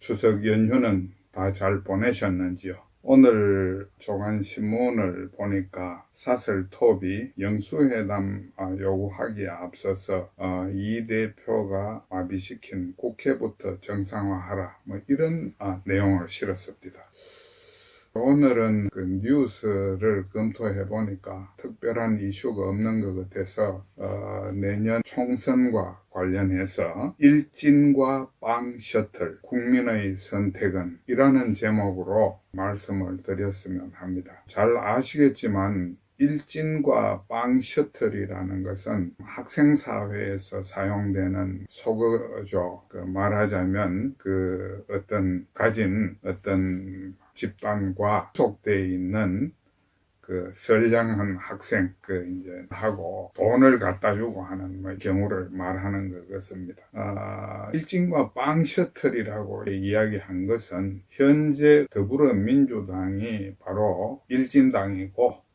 추석 연휴는 다 잘 보내셨는지요? 오늘 조간신문을 보니까 사설톱이 영수회담 요구하기에 앞서서 이 대표가 마비시킨 국회부터 정상화하라 이런 내용을 실었습니다. 오늘은 그 뉴스를 검토해 보니까 특별한 이슈가 없는 것 같아서 내년 총선과 관련해서 일진과 빵 셔틀 국민의 선택은 이라는 제목으로 말씀을 드렸으면 합니다. 잘 아시겠지만 일진과 빵 셔틀이라는 것은 학생사회에서 사용되는 속어죠. 말하자면 가진 어떤 집단과 속되어 있는 선량한 학생 하고 돈을 갖다 주고 하는 경우를 말하는 것 같습니다. 일진과 빵 셔틀이라고 이야기한 것은 현재 더불어민주당이 바로 일진당이고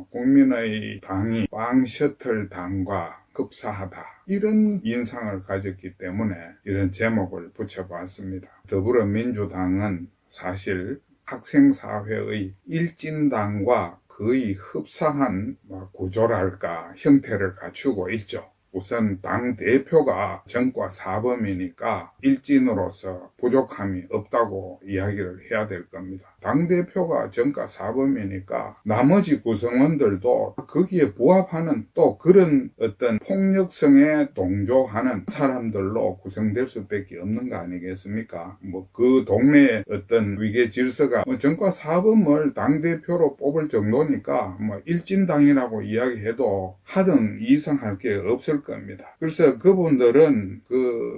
국민의 당이 빵 셔틀 당과 흡사하다 이런 인상을 가졌기 때문에 이런 제목을 붙여봤습니다. 더불어민주당은 사실 학생사회의 일진당과 거의 흡사한 구조랄까 형태를 갖추고 있죠. 우선 당대표가 전과 사범이니까 일진으로서 부족함이 없다고 이야기를 해야 될 겁니다. 당대표가 전과 사범이니까 나머지 구성원들도 거기에 부합하는 또 그런 어떤 폭력성에 동조하는 사람들로 구성될 수밖에 없는 거 아니겠습니까? 그 동네의 어떤 위계 질서가 전과 사범을 당대표로 뽑을 정도니까 일진당이라고 이야기해도 하등 이상할 게 없을 겁니다. 그래서 그분들은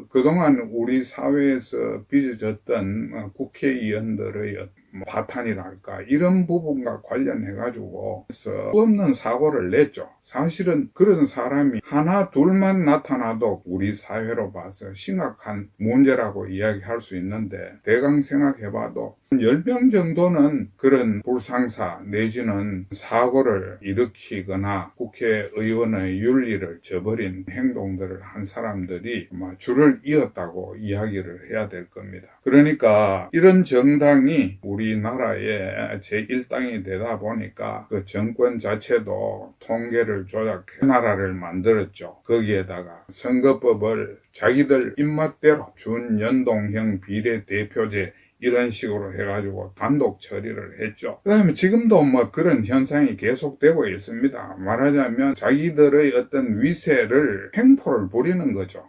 그동안 우리 사회에서 빚어졌던 국회의원들의 파탄이랄까 이런 부분과 관련해가지고 없는 사고를 냈죠. 사실은 그런 사람이 하나 둘만 나타나도 우리 사회로 봐서 심각한 문제라고 이야기할 수 있는데 대강 생각해봐도 10명 정도는 그런 불상사 내지는 사고를 일으키거나 국회의원의 윤리를 저버린 행동들을 한 사람들이 줄을 이었다고 이야기를 해야 될 겁니다. 그러니까 이런 정당이 우리나라의 제1당이 되다 보니까 그 정권 자체도 통계를 조작해 나라를 만들었죠. 거기에다가 선거법을 자기들 입맛대로 준연동형 비례대표제 이런 식으로 해가지고 단독 처리를 했죠. 그 다음에 지금도 그런 현상이 계속되고 있습니다. 말하자면 자기들의 어떤 위세를 횡포를 부리는 거죠.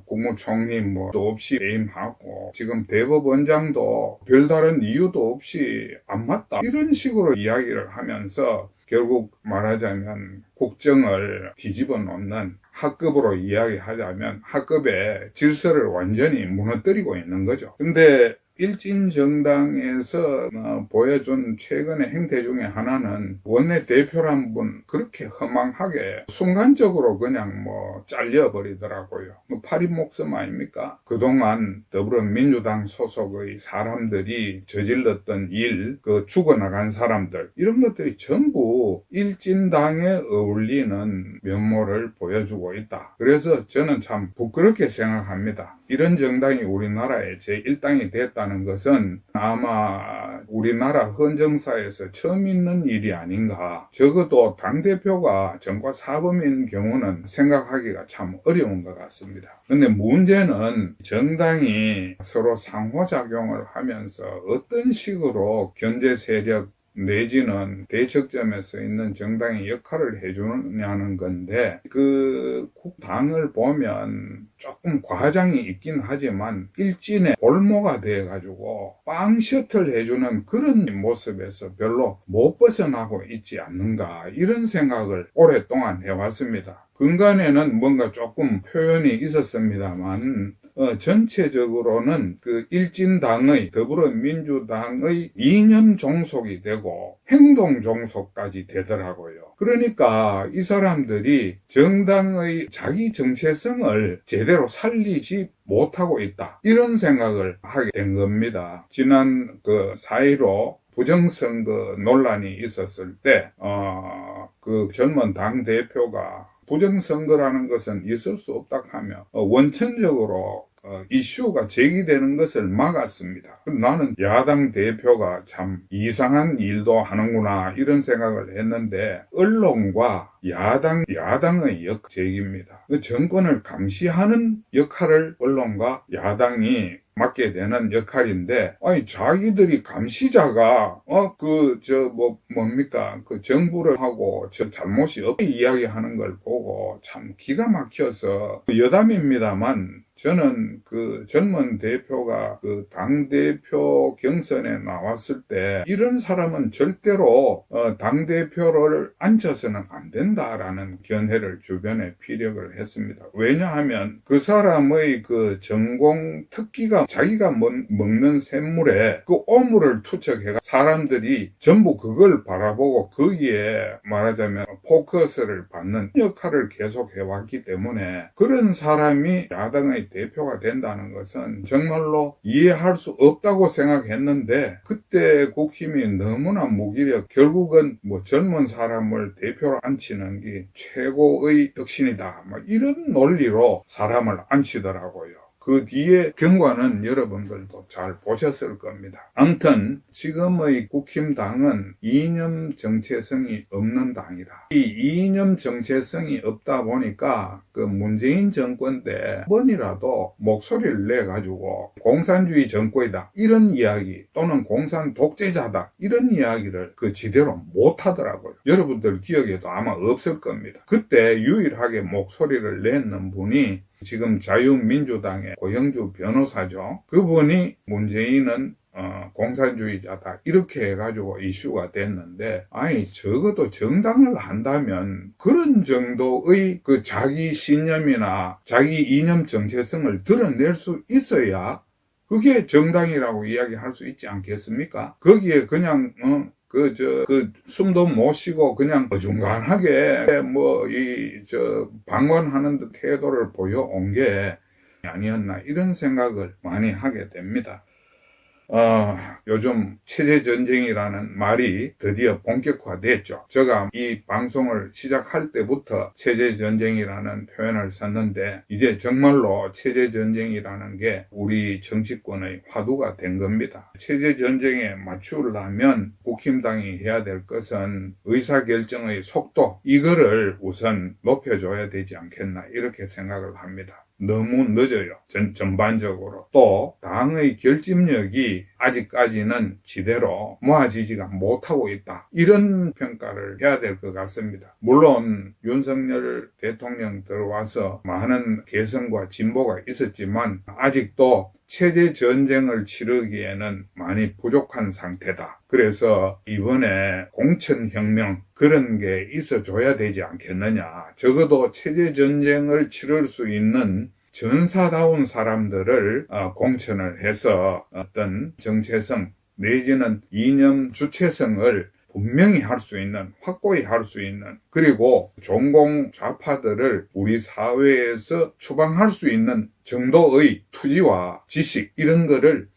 국무총리 도 없이 해임하고 지금 대법원장도 별다른 이유도 없이 안 맞다 이런 식으로 이야기를 하면서 결국 말하자면 국정을 뒤집어 놓는 학급으로 이야기하자면 학급의 질서를 완전히 무너뜨리고 있는 거죠. 근데 일진정당에서 보여준 최근의 행태 중에 하나는 원내대표란 분 그렇게 허망하게 순간적으로 그냥 잘려버리더라고요. 파리 목숨 아닙니까? 그동안 더불어민주당 소속의 사람들이 저질렀던 일, 죽어나간 사람들 이런 것들이 전부 일진당에 어울리는 면모를 보여주고 있다. 그래서 저는 참 부끄럽게 생각합니다. 이런 정당이 우리나라의 제1당이 됐다는 것은 아마 우리나라 헌정사에서 처음 있는 일이 아닌가. 적어도 당대표가 전과 사범인 경우는 생각하기가 참 어려운 것 같습니다. 근데 문제는 정당이 서로 상호작용을 하면서 어떤 식으로 경제 세력 내지는 대척점에서 있는 정당의 역할을 해주느냐는 건데 당을 보면 조금 과장이 있긴 하지만 일진의 볼모가 돼가지고 빵 셔틀 해주는 그런 모습에서 별로 못 벗어나고 있지 않는가 이런 생각을 오랫동안 해왔습니다. 근간에는 뭔가 조금 표현이 있었습니다만 전체적으로는 일진당의 더불어민주당의 이념 종속이 되고 행동 종속까지 되더라고요. 그러니까 이 사람들이 정당의 자기 정체성을 제대로 살리지 못하고 있다. 이런 생각을 하게 된 겁니다. 지난 4.15 부정선거 논란이 있었을 때 젊은 당대표가 부정선거라는 것은 있을 수 없다 하며 원천적으로 이슈가 제기되는 것을 막았습니다. 나는 야당 대표가 참 이상한 일도 하는구나 이런 생각을 했는데 언론과 야당의 역제기입니다. 정권을 감시하는 역할을 언론과 야당이 맡게 되는 역할인데, 아니, 자기들이 감시자가, 그 정부를 하고 저 잘못이 없게 이야기하는 걸 보고 참 기가 막혀서 여담입니다만, 저는 그 젊은 대표가 그 당대표 경선에 나왔을 때 이런 사람은 절대로 당대표를 앉혀서는 안 된다라는 견해를 주변에 피력을 했습니다. 왜냐하면 그 사람의 그 전공 특기가 자기가 먹는 샘물에 그 오물을 투척해가 사람들이 전부 그걸 바라보고 거기에 말하자면 포커스를 받는 역할을 계속 해왔기 때문에 그런 사람이 야당의 대표가 된다는 것은 정말로 이해할 수 없다고 생각했는데 그때 국힘이 너무나 무기력 결국은 뭐 젊은 사람을 대표로 앉히는 게 최고의 혁신이다 이런 논리로 사람을 앉히더라고요. 그 뒤에 경과는 여러분들도 잘 보셨을 겁니다. 아무튼 지금의 국힘당은 이념 정체성이 없는 당이다. 이 이념 정체성이 없다 보니까 그 문재인 정권 때 한 번이라도 목소리를 내가지고 공산주의 정권이다 이런 이야기 또는 공산 독재자다 이런 이야기를 그 지대로 못하더라고요. 여러분들 기억에도 아마 없을 겁니다. 그때 유일하게 목소리를 냈는 분이 지금 자유민주당의 고영주 변호사죠. 그분이 문재인은 공산주의자다 이렇게 해가지고 이슈가 됐는데 아니 적어도 정당을 한다면 그런 정도의 그 자기 신념이나 자기 이념 정체성을 드러낼 수 있어야 그게 정당이라고 이야기할 수 있지 않겠습니까? 거기에 그냥 숨도 못 쉬고 그냥 어중간하게 방관하는 듯 태도를 보여온 게 아니었나 이런 생각을 많이 하게 됩니다. 요즘 체제전쟁이라는 말이 드디어 본격화됐죠. 제가 이 방송을 시작할 때부터 체제전쟁이라는 표현을 썼는데 이제 정말로 체제전쟁이라는 게 우리 정치권의 화두가 된 겁니다. 체제전쟁에 맞추려면 국힘당이 해야 될 것은 의사결정의 속도 이거를 우선 높여줘야 되지 않겠나 이렇게 생각을 합니다. 너무 늦어요. 전반적으로. 또 당의 결집력이 아직까지는 지대로 모아지지가 못하고 있다. 이런 평가를 해야 될 것 같습니다. 물론 윤석열 대통령 들어와서 많은 개선과 진보가 있었지만 아직도 체제 전쟁을 치르기에는 많이 부족한 상태다. 그래서 이번에 공천혁명 그런 게 있어줘야 되지 않겠느냐. 적어도 체제 전쟁을 치를 수 있는 전사다운 사람들을 공천을 해서 어떤 정체성 내지는 이념 주체성을 분명히 할 수 있는, 확고히 할 수 있는, 그리고 종공 좌파들을 우리 사회에서 추방할 수 있는 정도의 투지와 지식 이런 거를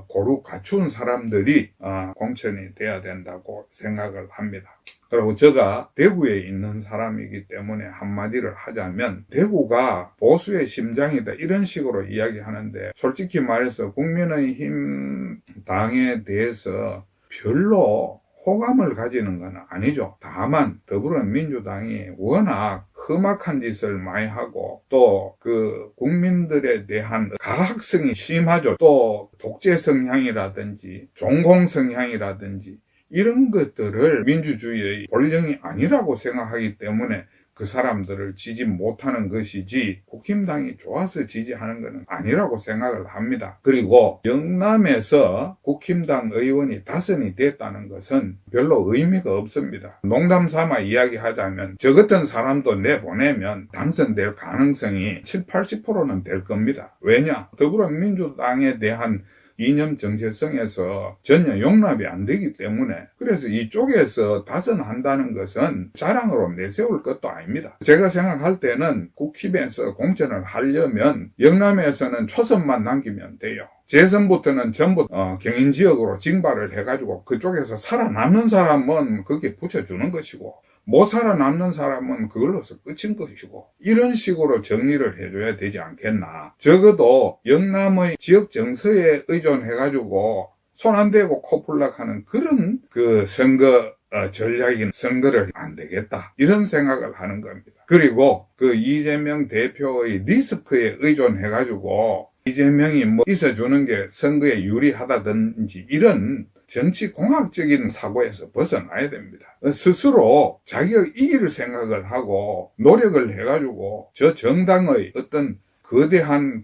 고루 갖춘 사람들이 공천이 돼야 된다고 생각을 합니다. 그리고 제가 대구에 있는 사람이기 때문에 한마디를 하자면 대구가 보수의 심장이다 이런 식으로 이야기하는데 솔직히 말해서 국민의힘 당에 대해서 별로 호감을 가지는 건 아니죠. 다만 더불어민주당이 워낙 험악한 짓을 많이 하고 또 그 국민들에 대한 가학성이 심하죠. 또 독재 성향이라든지 종공 성향이라든지 이런 것들을 민주주의의 본령이 아니라고 생각하기 때문에 그 사람들을 지지 못하는 것이지 국힘당이 좋아서 지지하는 것은 아니라고 생각을 합니다. 그리고 영남에서 국힘당 의원이 5이 됐다는 것은 별로 의미가 없습니다. 농담 삼아 이야기하자면 저 같은 사람도 내보내면 당선될 가능성이 70-80%는 될 겁니다. 왜냐? 더불어민주당에 대한 이념 정체성에서 전혀 용납이 안 되기 때문에 그래서 이쪽에서 다선한다는 것은 자랑으로 내세울 것도 아닙니다. 제가 생각할 때는 국힘에서 공천을 하려면 영남에서는 초선만 남기면 돼요. 재선부터는 전부 경인지역으로 징발을 해가지고 그쪽에서 살아남는 사람은 거기에 붙여주는 것이고 못 살아남는 사람은 그걸로서 끝인 것이고, 이런 식으로 정리를 해줘야 되지 않겠나. 적어도 영남의 지역 정서에 의존해가지고 손 안 대고 코풀락하는 그런 그 선거 전략인 선거를 안 되겠다, 이런 생각을 하는 겁니다. 그리고 그 이재명 대표의 리스크에 의존해가지고 이재명이 뭐 있어주는 게 선거에 유리하다든지 이런 정치공학적인 사고에서 벗어나야 됩니다. 스스로 자기가 이길 생각을 하고 노력을 해가지고 저 정당의 어떤 거대한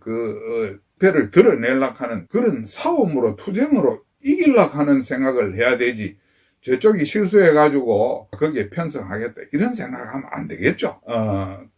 배를 드러내려고 하는 그런 싸움으로, 투쟁으로 이기려고 하는 생각을 해야 되지, 저쪽이 실수해가지고 거기에 편성하겠다, 이런 생각하면 안 되겠죠.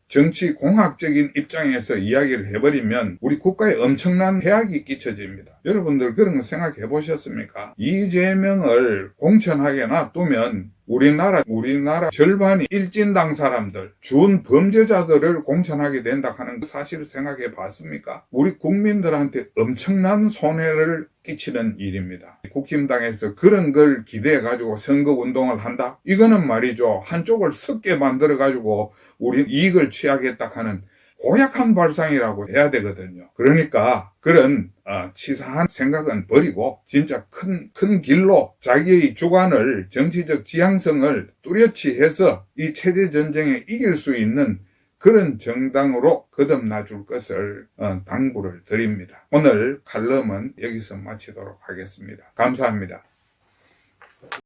정치공학적인 입장에서 이야기를 해버리면 우리 국가에 엄청난 해악이 끼쳐집니다. 여러분들 그런 거 생각해 보셨습니까? 이재명을 공천하게 놔두면 우리나라 절반이 일진당 사람들, 준 범죄자들을 공천하게 된다 하는 사실을 생각해 봤습니까? 우리 국민들한테 엄청난 손해를 끼치는 일입니다. 국힘당에서 그런 걸 기대해가지고 선거운동을 한다? 이거는 말이죠, 한쪽을 섞게 만들어가지고 우리 이익을 취하겠다 하는 고약한 발상이라고 해야 되거든요. 그러니까 그런 치사한 생각은 버리고 진짜 큰 길로 자기의 주관을, 정치적 지향성을 뚜렷이 해서 이 체제전쟁에 이길 수 있는 그런 정당으로 거듭나 줄 것을 당부를 드립니다. 오늘 칼럼은 여기서 마치도록 하겠습니다. 감사합니다.